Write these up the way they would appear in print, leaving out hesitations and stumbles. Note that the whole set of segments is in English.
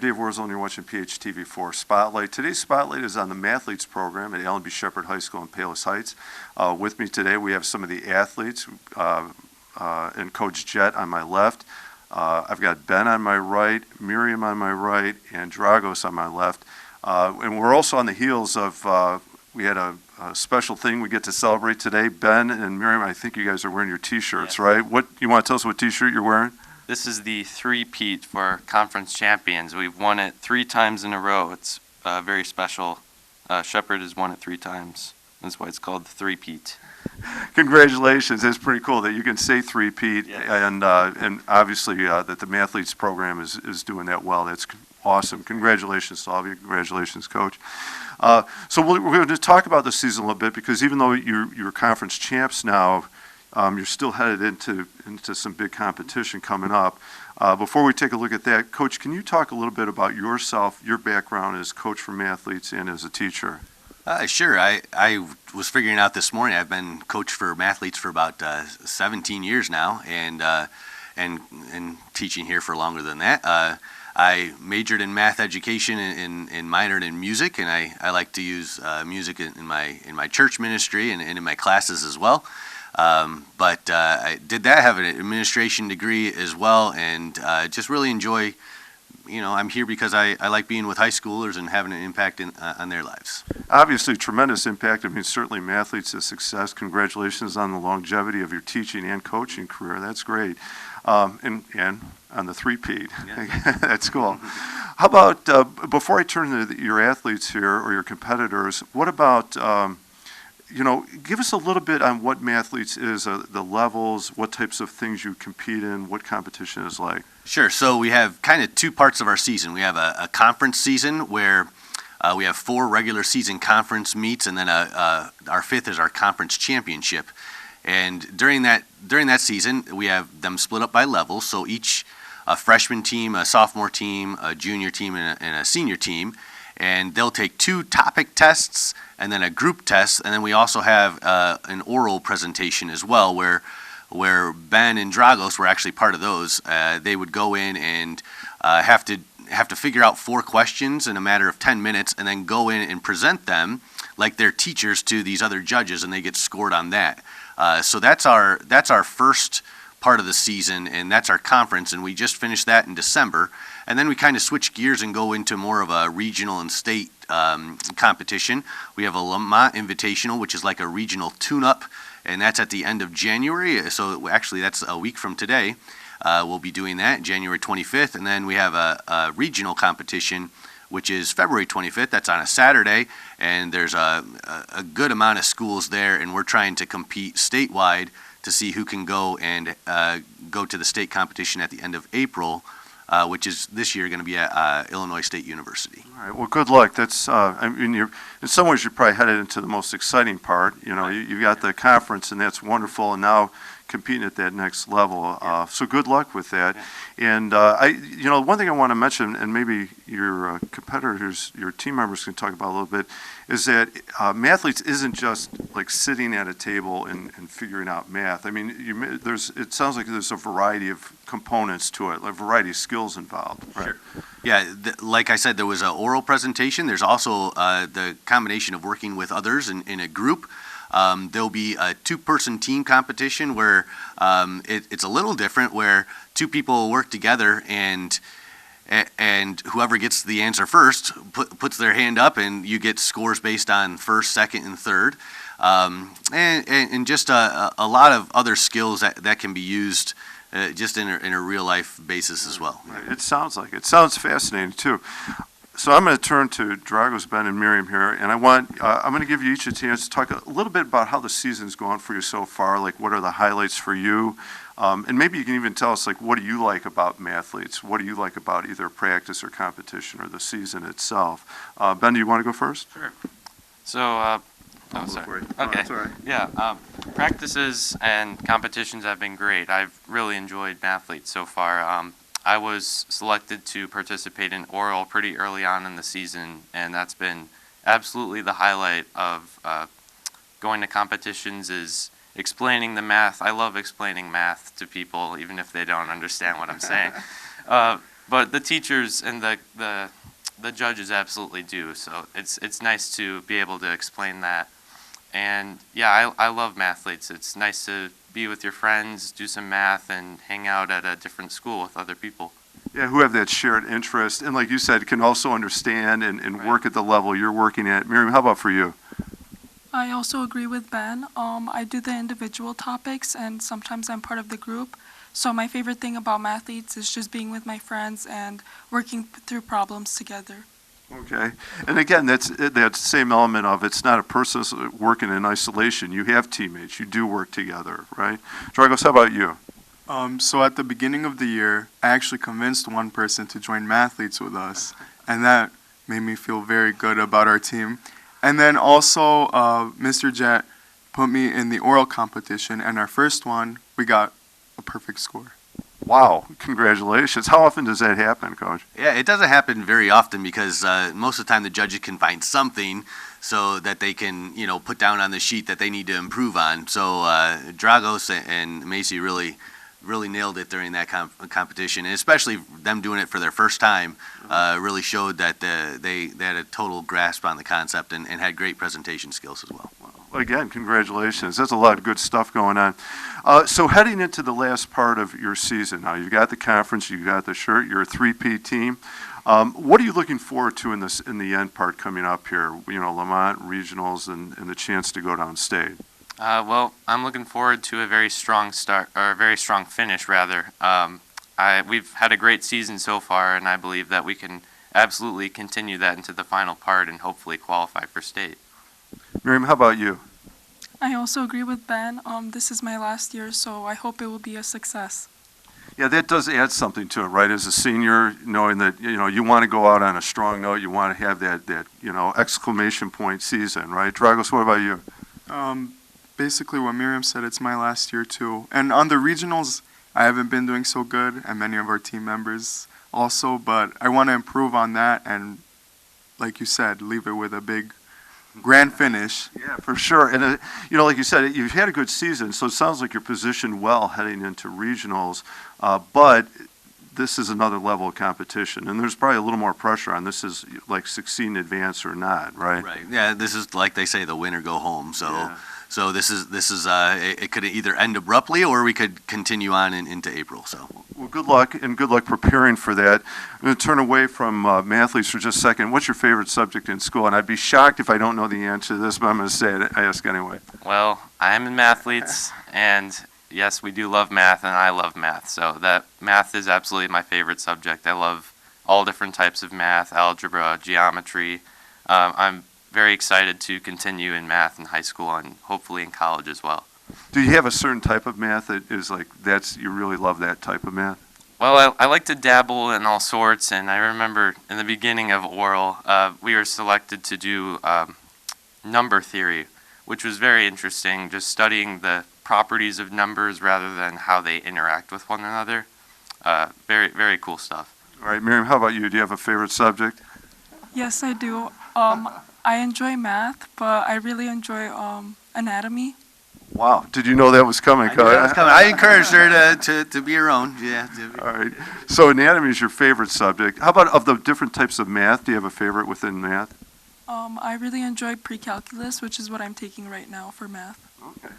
Dave Wurzel, and you're watching PHTV4 Spotlight. Today's Spotlight is on the Mathletes program at Allen B. Shepard High School in Palos Heights. With me today, we have some of the athletes and Coach Jet on my left. I've got Ben on my right, Miriam on my right, and Dragos on my left. And we're also on the heels of, we had a special thing we get to celebrate today. Ben and Miriam, I think you guys are wearing your T-shirts, right? What you want to tell us what T-shirt you're wearing? This is the three-peat for conference champions. We've won it 3 times in a row. It's very special. Shepard has won it 3 times. That's why it's called the three-peat. Congratulations. It's pretty cool that you can say three-peat, yes. and obviously that the Mathletes program is doing that well. That's awesome. Congratulations to all of you. Congratulations, Coach. So we're going to talk about the season a little bit, because even though you're conference champs now, you're still headed into some big competition coming up. Before we take a look at that, Coach, can you talk a little bit about yourself, your background as coach for Mathletes and as a teacher? Sure. I was figuring out this morning, I've been coach for Mathletes for about 17 years now, and teaching here for longer than that. I majored in math education and minored in music, and I like to use music in my church ministry and in my classes as well. But I did that, have an administration degree as well, and just really enjoy, I'm here because I like being with high schoolers and having an impact on their lives. Obviously, tremendous impact. I mean, certainly Mathletes is success. Congratulations on the longevity of your teaching and coaching career. That's great. And on the three-peat. Yeah. That's cool. How about, before I turn to your athletes here or your competitors, what about, give us a little bit on what Mathletes is, the levels, what types of things you compete in, what competition is like. Sure. So we have kind of 2 parts of our season. We have a conference season where we have 4 regular season conference meets, and then our 5th is our conference championship. And during that season, we have them split up by levels. So each a freshman team, a sophomore team, a junior team, and a senior team. And they'll take 2 topic tests and then a group test, and then we also have an oral presentation as well, where Ben and Dragos were actually part of those. They would go in and have to figure out 4 questions in a matter of 10 minutes, and then go in and present them like they're teachers to these other judges, and they get scored on that. So that's our first part of the season, and that's our conference, and we just finished that in December. And then we kind of switch gears and go into more of a regional and state competition. We have a Lamont Invitational, which is like a regional tune-up, and that's at the end of January. So actually, that's a week from today. We'll be doing that January 25th, and then we have a regional competition, which is February 25th. That's on a Saturday, and there's a good amount of schools there, and we're trying to compete statewide to see who can go and go to the state competition at the end of April, which is this year going to be at Illinois State University. All right. Well, good luck. That's I mean, in some ways you're probably headed into the most exciting part. You've got the conference, and that's wonderful, and now competing at that next level. So good luck with that. Yeah. And one thing I want to mention, and maybe your competitors, your team members can talk about a little bit, is that Mathletes isn't just like sitting at a table and figuring out math. I mean, it sounds like there's a variety of components to it, a variety of skills involved. Right? Sure. Yeah, like I said, there was an oral presentation. There's also the combination of working with others in a group. There'll be a 2-person team competition where it's a little different, where 2 people work together, and whoever gets the answer first puts their hand up, and you get scores based on first, second, and third, and just a lot of other skills that can be used just in a real life basis as well. Right. It sounds fascinating too. So I'm going to turn to Dragos, Ben, and Miriam here, and I'm going to give you each a chance to talk a little bit about how the season's gone for you so far. Like, what are the highlights for you? And maybe you can even tell us, like, what do you like about Mathletes? What do you like about either practice or competition or the season itself? Ben, do you want to go first? Sure. So, sorry. Okay. That's all right. Yeah. Practices and competitions have been great. I've really enjoyed Mathletes so far. I was selected to participate in oral pretty early on in the season, and that's been absolutely the highlight of going to competitions, is explaining the math. I love explaining math to people, even if they don't understand what I'm saying. but the teachers and the judges absolutely do. So it's nice to be able to explain that. And yeah, I love Mathletes. It's nice to be with your friends, do some math, and hang out at a different school with other people. Yeah, who have that shared interest, and like you said, can also understand and Right. work at the level you're working at. Miriam, how about for you? I also agree with Ben. I do the individual topics, and sometimes I'm part of the group. So my favorite thing about Mathletes is just being with my friends and working through problems together. Okay, and again, that's that same element of it's not a person working in isolation. You have teammates. You do work together, right? Dragos, how about you? So at the beginning of the year, I actually convinced one person to join Mathletes with us, and that made me feel very good about our team. And then also, Mr. Jet put me in the oral competition, and our first one, we got a perfect score. Wow, congratulations. How often does that happen, Coach? Yeah, it doesn't happen very often because most of the time the judges can find something so that they can, put down on the sheet that they need to improve on. So Dragos and Macy really nailed it during that competition, and especially them doing it for their first time really showed that they had a total grasp on the concept and had great presentation skills as well. Again, congratulations. That's a lot of good stuff going on. So heading into the last part of your season, now you've got the conference, you've got the shirt, you're a 3P team. What are you looking forward to in the end part coming up here? Lamont regionals and the chance to go downstate. Well, I'm looking forward to a very strong start, or a very strong finish, rather. We've had a great season so far, and I believe that we can absolutely continue that into the final part and hopefully qualify for state. Miriam, how about you? I also agree with Ben. This is my last year, so I hope it will be a success. Yeah, that does add something to it, right? As a senior, knowing that, you want to go out on a strong note, you want to have that exclamation point season, right? Dragos, what about you? Basically what Miriam said, it's my last year too. And on the regionals, I haven't been doing so good, and many of our team members also, but I want to improve on that and, like you said, leave it with a big grand finish. Yeah, for sure. And, like you said, you've had a good season, so it sounds like you're positioned well heading into regionals, but this is another level of competition, and there's probably a little more pressure on this is like succeed in advance or not, right? Right. Yeah, this is like they say, the win or go home. So. Yeah. So this is it could either end abruptly or we could continue on into April. So Well, good luck, and good luck preparing for that. I'm going to turn away from Mathletes for just a second. What's your favorite subject in school? And I'd be shocked if I don't know the answer to this, but I'm going to say it. I ask anyway. Well, I'm in Mathletes, and yes, we do love math, and I love math. So that math is absolutely my favorite subject. I love all different types of math, algebra, geometry. I'm very excited to continue in math in high school and hopefully in college as well. Do you have a certain type of math that is like, you really love that type of math? Well, I like to dabble in all sorts, and I remember in the beginning of oral, we were selected to do number theory, which was very interesting, just studying the properties of numbers rather than how they interact with one another. Very, very cool stuff. All right, Miriam, how about you? Do you have a favorite subject? Yes, I do. I enjoy math, but I really enjoy anatomy. Wow, did you know that was coming? I knew that was coming. I encouraged her to be her own. Yeah. All right, so anatomy is your favorite subject. How about of the different types of math, do you have a favorite within math? I really enjoy pre-calculus, which is what I'm taking right now for math. Okay.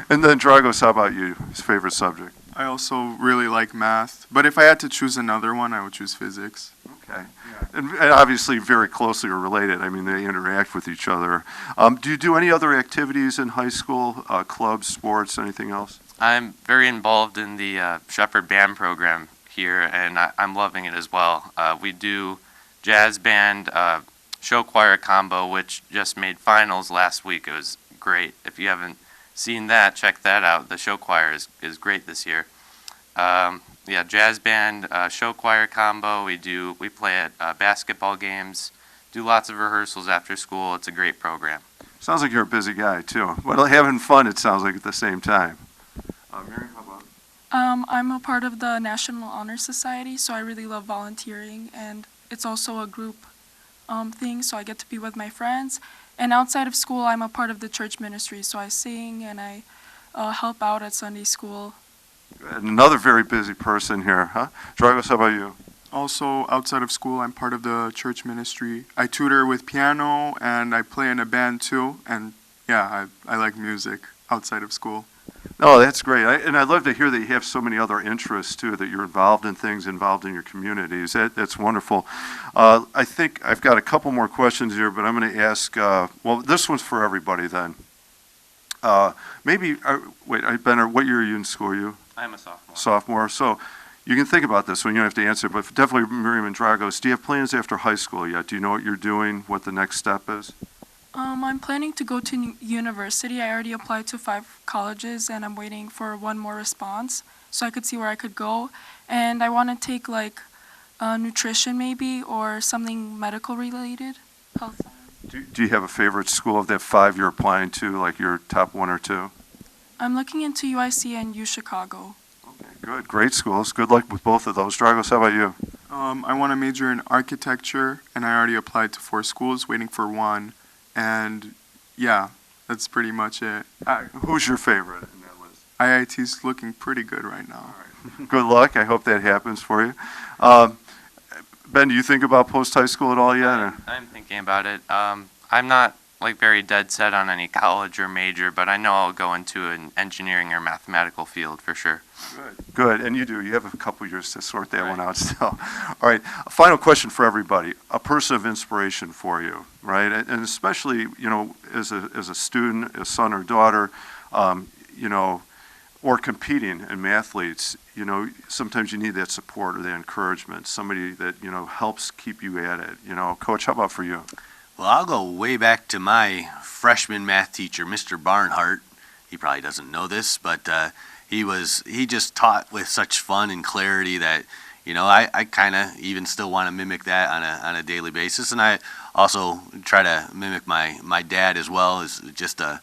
And then Dragos, how about you? His favorite subject? I also really like math, but if I had to choose another one, I would choose physics. Okay. And obviously very closely related. I mean, they interact with each other. Do you do any other activities in high school, clubs, sports, anything else? I'm very involved in the Shepard band program here, and I'm loving it as well. We do jazz band, show choir combo, which just made finals last week. It was great. If you haven't seen that, check that out. The show choir is great this year. Yeah, jazz band, show choir combo. We play at basketball games, do lots of rehearsals after school. It's a great program. Sounds like you're a busy guy, too. Well, having fun, it sounds like, at the same time. Mary, how about? I'm a part of the National Honor Society, so I really love volunteering, and it's also a group thing, so I get to be with my friends. And outside of school, I'm a part of the church ministry, so I sing and I help out at Sunday school. Another very busy person here, huh? Dragos, how about you? Also, outside of school, I'm part of the church ministry. I tutor with piano and I play in a band too. And yeah, I like music outside of school. No, that's great. And I love to hear that you have so many other interests too, that you're involved in things, involved in your communities. That's wonderful. I think I've got a couple more questions here, but I'm going to ask, well, this one's for everybody then. Wait, Ben, what year are you in school? I'm a sophomore. Sophomore. So you can think about this one. You don't have to answer, but definitely Miriam and Dragos, do you have plans after high school yet? Do you know what you're doing, what the next step is? I'm planning to go to university. I already applied to 5 colleges and I'm waiting for one more response so I could see where I could go. And I want to take like nutrition maybe or something medical related. Health science. Do you have a favorite school of that 5 you're applying to, like your top 1 or 2? I'm looking into UIC and U Chicago. Okay, good. Great schools. Good luck with both of those. Dragos, how about you? I want to major in architecture and I already applied to 4 schools, waiting for one. And yeah, that's pretty much it. Who's your favorite in that list? IIT's looking pretty good right now. All right. Good luck. I hope that happens for you. Ben, do you think about post-high school at all yet? I'm thinking about it. I'm not like very dead set on any college or major, but I know I'll go into an engineering or mathematical field for sure. Good. And you do. You have a couple years to sort that one Right. out still. All right. A final question for everybody. A person of inspiration for you, right? And especially, as a student, a son or daughter, or competing in Mathletes, sometimes you need that support or that encouragement, somebody that, helps keep you at it. Coach, how about for you? Well, I'll go way back to my freshman math teacher, Mr. Barnhart. He probably doesn't know this, but he just taught with such fun and clarity that, I kind of even still want to mimic that on a daily basis. And I also try to mimic my dad as well, as just a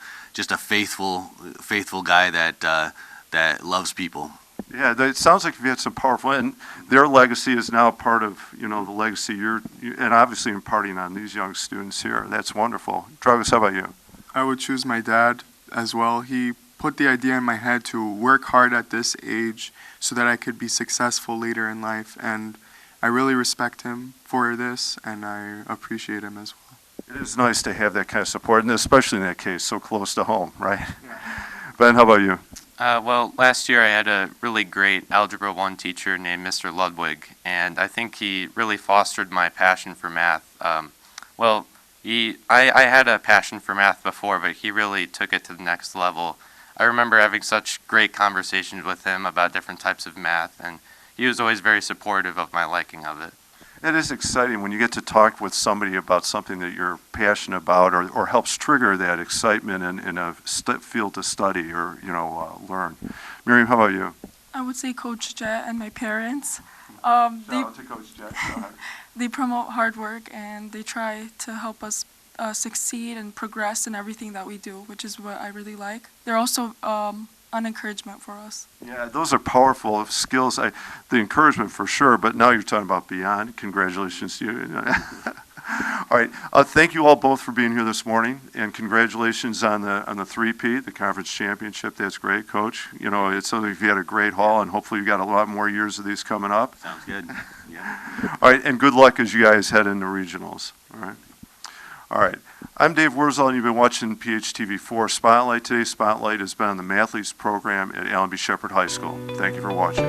faithful guy that loves people. Yeah, it sounds like you've had some powerful, and their legacy is now part of, the legacy and obviously imparting on these young students here. That's wonderful. Dragos, how about you? I would choose my dad as well. He put the idea in my head to work hard at this age so that I could be successful later in life, and I really respect him for this, and I appreciate him as well. It is nice to have that kind of support, and especially in that case, so close to home, right? Ben, how about you? Well, last year I had a really great Algebra 1 teacher named Mr. Ludwig, and I think he really fostered my passion for math. I had a passion for math before, but he really took it to the next level. I remember having such great conversations with him about different types of math, and he was always very supportive of my liking of it. It is exciting when you get to talk with somebody about something that you're passionate about or helps trigger that excitement in a field to study or, learn. Miriam, how about you? I would say Coach Jet and my parents. Shout out to Coach Jet. Go ahead. They promote hard work and they try to help us succeed and progress in everything that we do, which is what I really like. They're also an encouragement for us. Yeah, those are powerful skills. The encouragement for sure, but now you're talking about beyond. Congratulations to you. All right, thank you all both for being here this morning, and congratulations on the three-peat, the conference championship. That's great, Coach. It sounds like you've had a great haul, and hopefully you've got a lot more years of these coming up. Sounds good. Yeah. All right, and good luck as you guys head into regionals. All right. I'm Dave Wurzel, and you've been watching PHTV4 Spotlight. Today's Spotlight has been on the Mathletes program at Allenby Shepard High School. Thank you for watching.